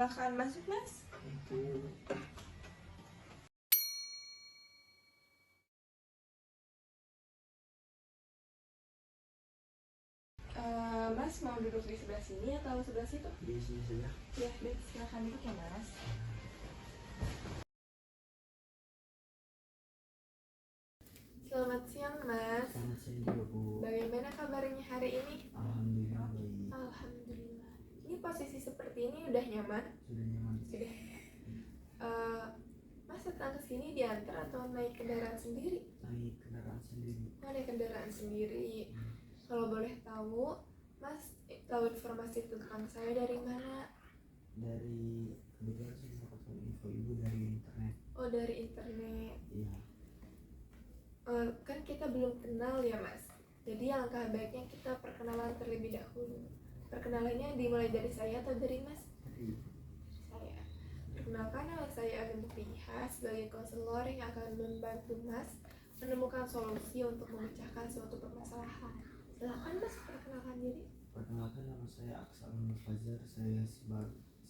Silakan masuk, Mas. Mas mau duduk di sebelah sini atau sebelah situ? Di sini saja. Ya, baik, silakan duduk ya, Mas. Selamat siang, Mas. Selamat siang juga, Bu. Bagaimana kabarnya hari ini? Alhamdulillah baik. Alhamdulillah. Ini posisi seperti ini udah nyaman? Sudah nyaman. Sudah. Mas datang ke sini diantar atau naik kendaraan sendiri? Naik kendaraan sendiri. Oh, naik kendaraan sendiri. Kalau boleh tahu, Mas tahu informasi tentang saya dari mana? Dari kebetulan saya dapat info ibu dari internet. Oh, dari internet. Iya. Kan kita belum kenal ya, Mas. Jadi alangkah baiknya kita perkenalan terlebih dahulu. Perkenalannya dimulai dari saya atau dari Mas? Dari Saya. Perkenalkan, nama saya Alim Mukriha sebagai konselor yang akan membantu Mas menemukan solusi untuk memecahkan suatu permasalahan. Silakan Mas perkenalkan diri. Perkenalkan, nama saya Aksal Fajar.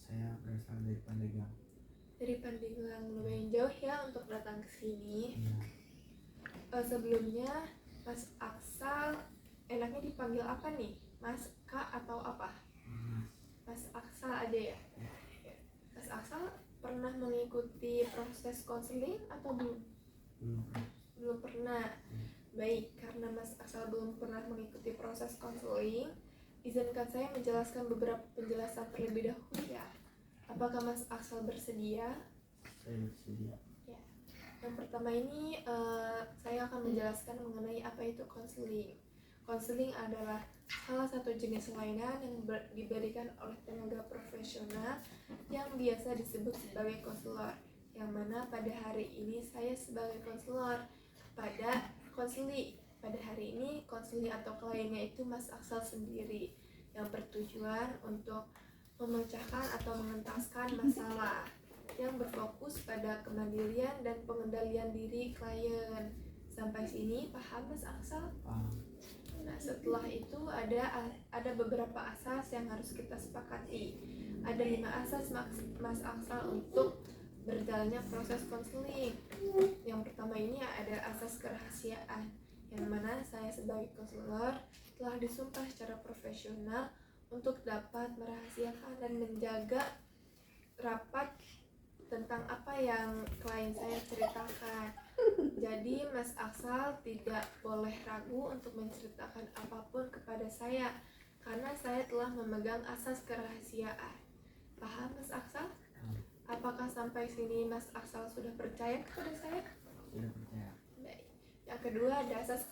Saya berasal dari Pandeglang. Dari Pandeglang, lumayan jauh ya untuk datang ke sini. Iya. Sebelumnya Mas Aksal enaknya dipanggil apa nih? Mas Kak atau apa? Mas Aksal ada ya? Mas Aksal pernah mengikuti proses konseling atau belum? Belum pernah. Baik, karena Mas Aksal belum pernah mengikuti proses konseling, izinkan saya menjelaskan beberapa penjelasan terlebih dahulu ya. Apakah Mas Aksal bersedia? Saya bersedia. Ya. Yang pertama ini saya akan menjelaskan mengenai apa itu konseling. Konseling adalah salah satu jenis layanan yang diberikan oleh tenaga profesional yang biasa disebut sebagai konselor. Yang mana pada hari ini saya sebagai konselor. Pada hari ini konseli atau kliennya itu Mas Aksal sendiri yang bertujuan untuk memecahkan atau mengentaskan masalah yang berfokus pada kemandirian dan pengendalian diri klien. Sampai sini paham Mas Aksal? Nah, setelah itu ada beberapa asas yang harus kita sepakati. Ada 5 asas Mas Aksal untuk berjalannya proses konseling. Yang pertama ini ada asas kerahasiaan, yang mana saya sebagai konselor telah disumpah secara profesional untuk dapat merahasiakan dan menjaga rapat tentang apa yang klien saya ceritakan. Jadi Mas Aksal tidak boleh ragu untuk menceritakan apapun kepada saya, karena saya telah memegang asas kerahasiaan. Paham Mas Aksal? Apakah sampai sini Mas Aksal sudah percaya kepada saya? Sudah percaya. Baik. Yang kedua ada asas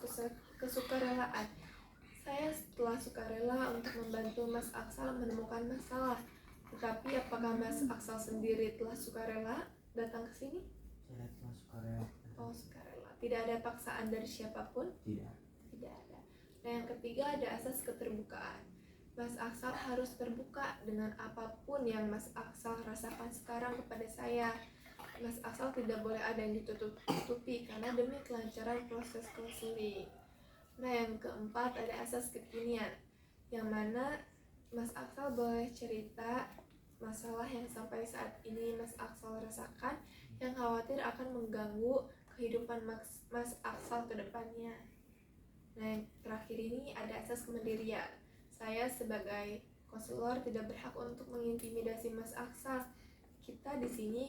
kesukarelaan. Saya telah sukarela untuk membantu Mas Aksal menemukan masalah. Tetapi apakah Mas Aksal sendiri telah sukarela datang ke sini? Saya telah sukarela. Oh, sukarela. Tidak ada paksaan dari siapapun? Tidak. Tidak ada. Nah, yang ketiga ada asas keterbukaan. Mas Aksal harus terbuka dengan apapun yang Mas Aksal rasakan sekarang kepada saya. Mas Aksal tidak boleh ada yang ditutup-tutupi karena demi kelancaran proses konseling. Nah, yang keempat ada asas kekinian, yang mana Mas Aksal boleh cerita masalah yang sampai saat ini Mas Aksal rasakan yang khawatir akan mengganggu kehidupan Mas Aksal ke depannya. Nah, yang terakhir ini ada asas kemandirian. Saya sebagai konselor tidak berhak untuk mengintimidasi Mas Aksal. Kita di sini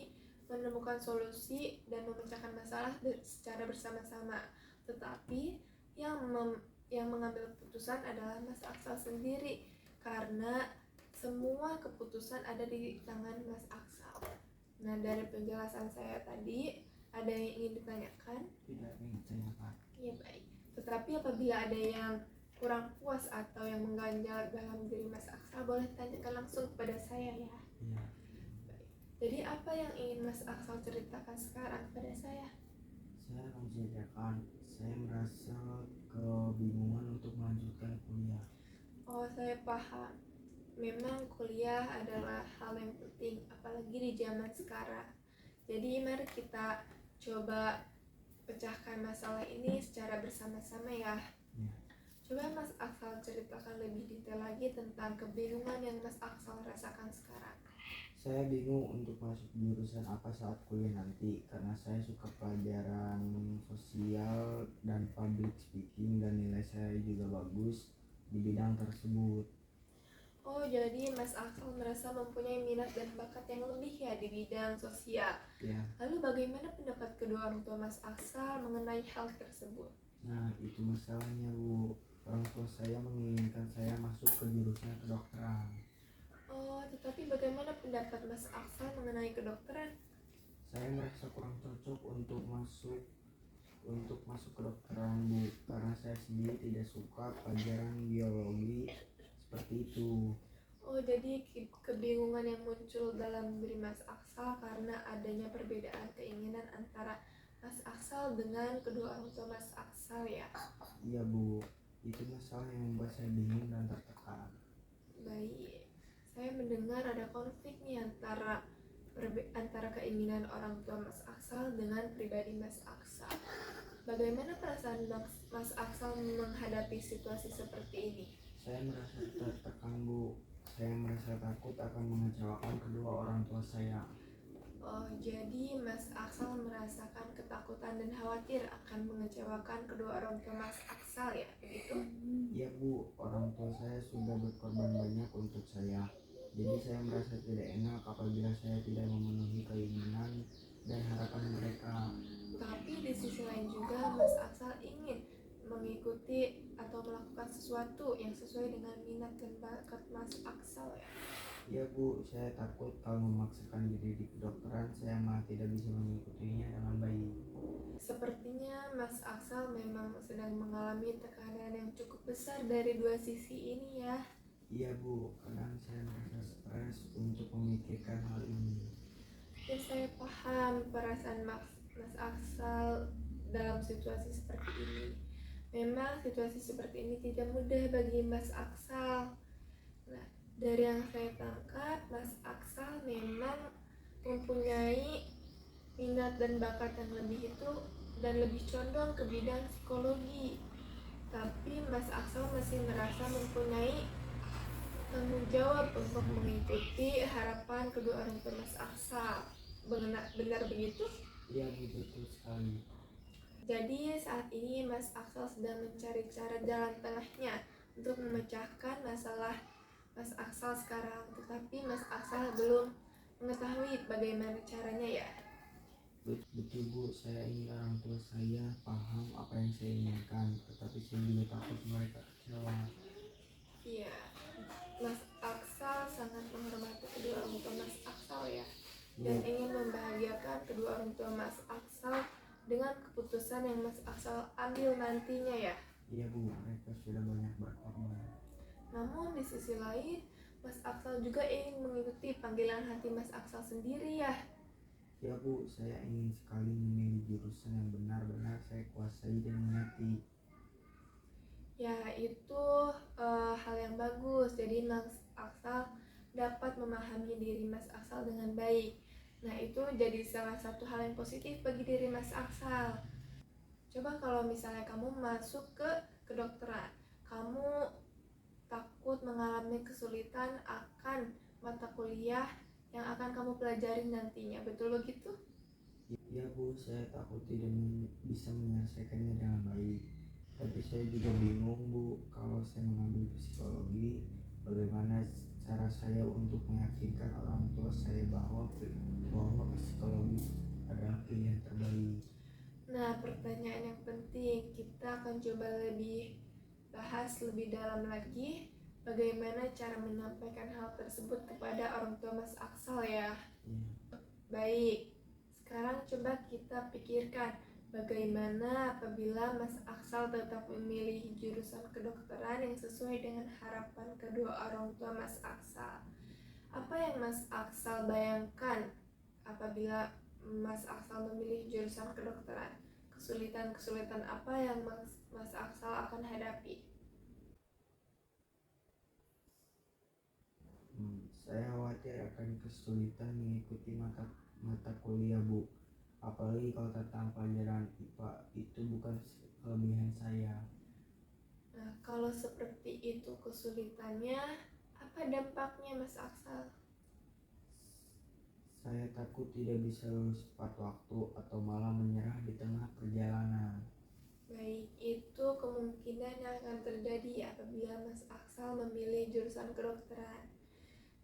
menemukan solusi dan memecahkan masalah secara bersama-sama. Tetapi yang mengambil keputusan adalah Mas Aksal sendiri, karena semua keputusan ada di tangan Mas Aksal. Nah, dari penjelasan saya tadi, ada yang ingin ditanyakan? Tidak ingin ditanyakan. Iya, baik. Tetapi apabila ada yang kurang puas atau yang mengganjal dalam diri Mas Aksal, boleh tanyakan langsung kepada saya ya. Iya. Baik. Jadi apa yang ingin Mas Aksal ceritakan sekarang kepada saya? Saya akan menceritakan. Saya merasa kebingungan untuk melanjutkan kuliah. Oh, saya paham. Memang kuliah adalah hal yang penting, apalagi di zaman sekarang. Jadi mari kita coba pecahkan masalah ini secara bersama-sama ya. Coba Mas Aksal ceritakan lebih detail lagi tentang kebingungan yang Mas Aksal rasakan sekarang. Saya bingung untuk masuk jurusan apa saat kuliah nanti karena saya suka pelajaran sosial dan public speaking dan nilai saya juga bagus di bidang tersebut. Oh, jadi Mas Aksal merasa mempunyai minat dan bakat yang lebih ya di bidang sosial. Ya, Lalu bagaimana pendapat kedua orang tua Mas Aksal mengenai hal tersebut? nah itu masalahnya Bu. Orang tua saya menginginkan saya masuk ke jurusan kedokteran. Oh, tetapi bagaimana pendapat Mas Aksal mengenai kedokteran? Saya merasa kurang cocok untuk masuk kedokteran Bu karena saya sendiri tidak suka pelajaran biologi seperti itu. Oh, jadi kebingungan yang muncul dalam diri Mas Aksal karena adanya perbedaan keinginan antara Mas Aksal dengan kedua orang tua Mas Aksal ya. Iya Bu, itu masalah yang membuat saya bingung dan tertekan. Baik, saya mendengar ada konflik nih antara keinginan orang tua Mas Aksal dengan pribadi Mas Aksal. Bagaimana perasaan Mas Aksal menghadapi situasi seperti ini? Saya merasa tertekan Bu. Saya merasa takut akan mengecewakan kedua orang tua saya. Oh, jadi Mas Aksal merasakan ketakutan dan khawatir akan mengecewakan kedua orang tua Mas Aksal ya, begitu? Iya Bu, orang tua saya sudah berkorban banyak untuk saya. Jadi saya merasa tidak enak apabila saya tidak memenuhi keinginan dan harapan mereka. Tapi di sisi lain juga Mas Aksal ingin mengikuti atau melakukan sesuatu yang sesuai dengan minat dan bakat Mas Aksal ya. Iya Bu, saya takut kalau memaksakan diri di kedokteran saya malah tidak bisa mengikutinya dengan baik. Sepertinya Mas Aksal memang sedang mengalami tekanan yang cukup besar dari dua sisi ini ya. Iya Bu, kadang saya merasa stres untuk memikirkan hal ini. Ya, saya paham perasaan Mas Aksal dalam situasi seperti ini. Memang situasi seperti ini tidak mudah bagi Mas Aksal. Nah, dari yang saya tangkap, Mas Aksal memang mempunyai minat dan bakat yang lebih itu dan lebih condong ke bidang psikologi. Tapi Mas Aksal masih merasa mempunyai tanggung jawab untuk mengikuti harapan kedua orang tua Mas Aksal. Benar begitu? Iya Bu, betul sekali. Jadi saat ini Mas Aksal sedang mencari cara jalan tengahnya untuk memecahkan masalah Mas Aksal sekarang. Tetapi Mas Aksal belum mengetahui bagaimana caranya ya. Betul Bu, saya ingin orang tua saya paham apa yang saya inginkan, tetapi saya juga takut mereka kecewa. Iya, Mas Aksal sangat menghormati kedua orang tua Mas Aksal ya, dan Iya, ingin membahagiakan kedua orang tua Mas Aksal dengan keputusan yang Mas Aksal ambil nantinya ya. iya Bu, mereka sudah banyak berkorban. Namun di sisi lain, Mas Aksal juga ingin mengikuti panggilan hati Mas Aksal sendiri ya. Ya Bu, saya ingin sekali memilih jurusan yang benar-benar saya kuasai dan minati. Ya itu hal yang bagus. Jadi Mas Aksal dapat memahami diri Mas Aksal dengan baik. Nah itu jadi salah satu hal yang positif bagi diri Mas Aksal. Coba kalau misalnya kamu masuk ke kedokteran, kamu takut mengalami kesulitan akan mata kuliah yang akan kamu pelajari nantinya, betul begitu? Ya Bu, saya takut tidak bisa menyelesaikannya dengan baik. Tapi saya juga bingung Bu, kalau saya mengambil psikologi, bagaimana cara saya untuk meyakinkan orang tua saya bahwa psikologi adalah pilihan terbaik. Nah, pertanyaan yang penting kita akan coba bahas lebih dalam lagi bagaimana cara menyampaikan hal tersebut kepada orang tua Mas Aksal ya. Ya. Baik, sekarang coba kita pikirkan bagaimana apabila Mas Aksal tetap memilih jurusan kedokteran yang sesuai dengan harapan kedua orang tua Mas Aksal. Apa yang Mas Aksal bayangkan apabila Mas Aksal memilih jurusan kedokteran? Kesulitan-kesulitan apa yang Mas Aksal akan hadapi? Saya khawatir akan kesulitan mengikuti mata kuliah Bu. Apalagi kalau tentang pelajaran IPA itu bukan kelebihan saya. Nah, kalau seperti itu kesulitannya, apa dampaknya Mas Aksal? Saya takut tidak bisa lulus tepat waktu atau malah menyerah di tengah perjalanan. Baik, itu kemungkinan yang akan terjadi apabila Mas Aksal memilih jurusan kedokteran.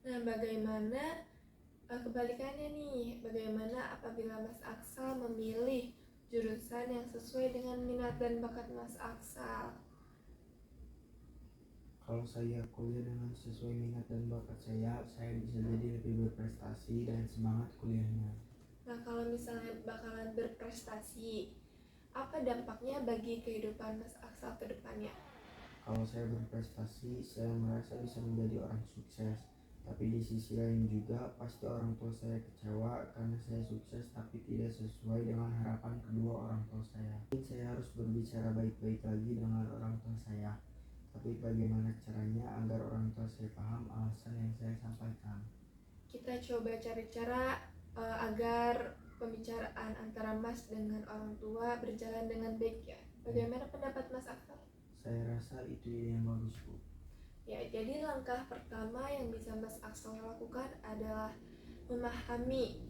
Nah, bagaimana kebalikannya nih? Bagaimana apabila Mas Aksal memilih jurusan yang sesuai dengan minat dan bakat Mas Aksal? Kalau saya kuliah dengan sesuai minat dan bakat saya bisa jadi lebih berprestasi dan semangat kuliahnya. Nah, kalau misalnya bakalan berprestasi, apa dampaknya bagi kehidupan Mas Aksal ke depannya? Kalau saya berprestasi, saya merasa bisa menjadi orang sukses. Tapi di sisi lain juga pasti orang tua saya kecewa karena saya sukses tapi tidak sesuai dengan harapan kedua orang tua saya. Saya harus berbicara baik-baik lagi dengan orang tua saya. Tapi bagaimana caranya agar orang tua saya paham alasan yang saya sampaikan? Kita coba cari cara agar pembicaraan antara Mas dengan orang tua berjalan dengan baik ya. Bagaimana pendapat Mas Aksal? Saya rasa itu ide yang bagus, Bu. Ya, jadi langkah pertama yang bisa Mas Aksal lakukan adalah memahami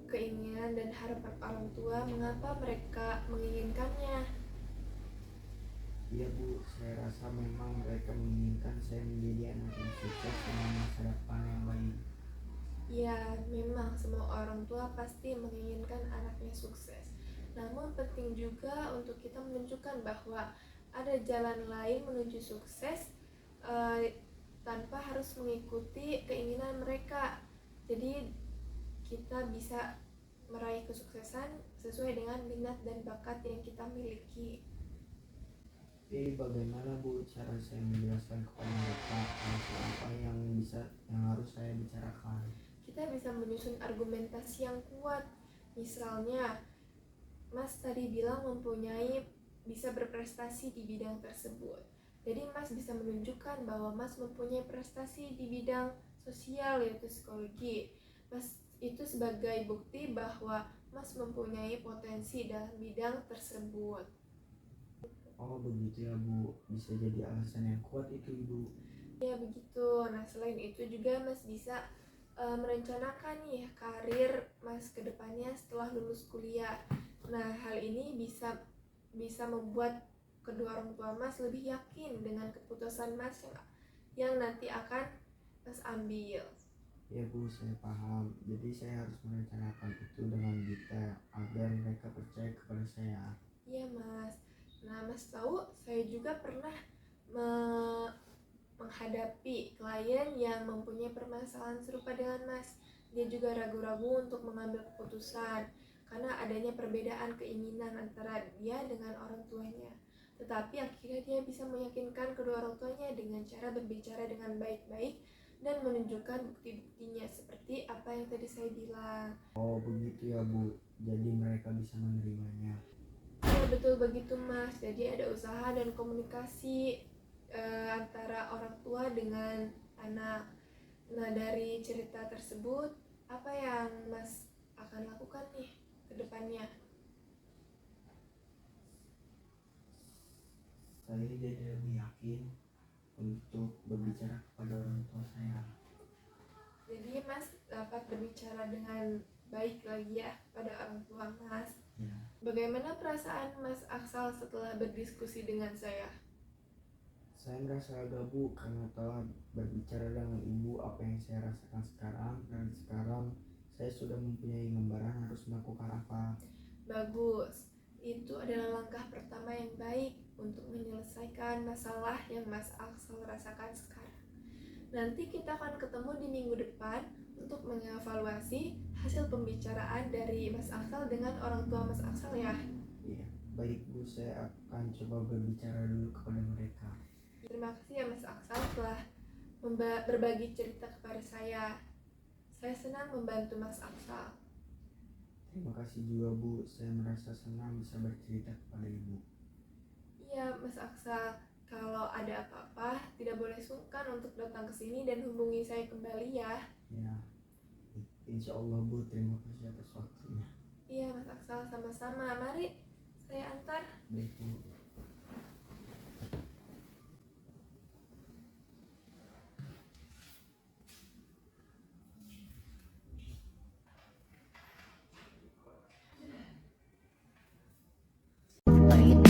keinginan dan harapan orang tua mengapa mereka menginginkannya. Iya, Bu, saya rasa memang mereka menginginkan saya menjadi anak yang sukses dengan masa depan yang baik. Ya, memang semua orang tua pasti menginginkan anaknya sukses. Namun penting juga untuk kita menunjukkan bahwa ada jalan lain menuju sukses tanpa harus mengikuti keinginan mereka. Jadi kita bisa meraih kesuksesan sesuai dengan minat dan bakat yang kita miliki. Tapi bagaimana, Bu, cara saya menjelaskan kepada mereka masalah apa yang harus saya bicarakan? Kita bisa menyusun argumentasi yang kuat. Misalnya, Mas tadi bilang bisa berprestasi di bidang tersebut. Jadi Mas bisa menunjukkan bahwa Mas mempunyai prestasi di bidang sosial yaitu psikologi. Mas itu sebagai bukti bahwa Mas mempunyai potensi dalam bidang tersebut. Oh begitu ya, Bu, bisa jadi alasan yang kuat itu, Ibu. Ya begitu. Nah, selain itu juga Mas bisa merencanakan nih karir Mas ke depannya setelah lulus kuliah. Nah, hal ini bisa membuat kedua orang tua Mas lebih yakin dengan keputusan Mas yang nanti akan Mas ambil. Ya, Bu, saya paham. Jadi saya harus merencanakan itu dengan detail agar mereka percaya kepada saya. Iya, Mas. Nah, Mas tahu saya juga pernah menghadapi klien yang mempunyai permasalahan serupa dengan Mas. Dia juga ragu-ragu untuk mengambil keputusan karena adanya perbedaan keinginan antara dia dengan orang tuanya. Tetapi akhirnya dia bisa meyakinkan kedua orang tuanya dengan cara berbicara dengan baik-baik dan menunjukkan bukti-buktinya seperti apa yang tadi saya bilang. Oh begitu ya, Bu, jadi mereka bisa menerimanya. Ya betul begitu, Mas. Jadi ada usaha dan komunikasi antara orang tua dengan anak. Nah, dari cerita tersebut apa yang Mas akan lakukan nih ke depannya? Saya jadi lebih yakin untuk berbicara kepada orang tua saya. Jadi Mas dapat berbicara dengan baik lagi ya pada orang tua Mas. Ya. Bagaimana perasaan Mas Aksal setelah berdiskusi dengan saya? Saya merasa lega, Bu, karena telah berbicara dengan Ibu apa yang saya rasakan sekarang, dan sekarang saya sudah mempunyai gambaran harus melakukan apa. Bagus, itu adalah langkah pertama yang baik untuk menyelesaikan masalah yang Mas Aksal rasakan sekarang. Nanti kita akan ketemu di minggu depan untuk mengevaluasi hasil pembicaraan dari Mas Aksal dengan orang tua Mas Aksal ya. Iya, baik, Bu, saya akan coba berbicara dulu kepada mereka. Terima kasih ya Mas Aksal telah berbagi cerita kepada saya. Saya senang membantu Mas Aksal. Terima kasih juga, Bu, saya merasa senang bisa bercerita kepada Ibu. Iya Mas Aksal, kalau ada apa-apa tidak boleh sungkan untuk datang ke sini dan hubungi saya kembali ya. Ya, insya Allah, Bu, terima kasih atas waktunya. Iya Mas Aksal, sama-sama. Mari saya antar. Baik, Bu. seperti itu.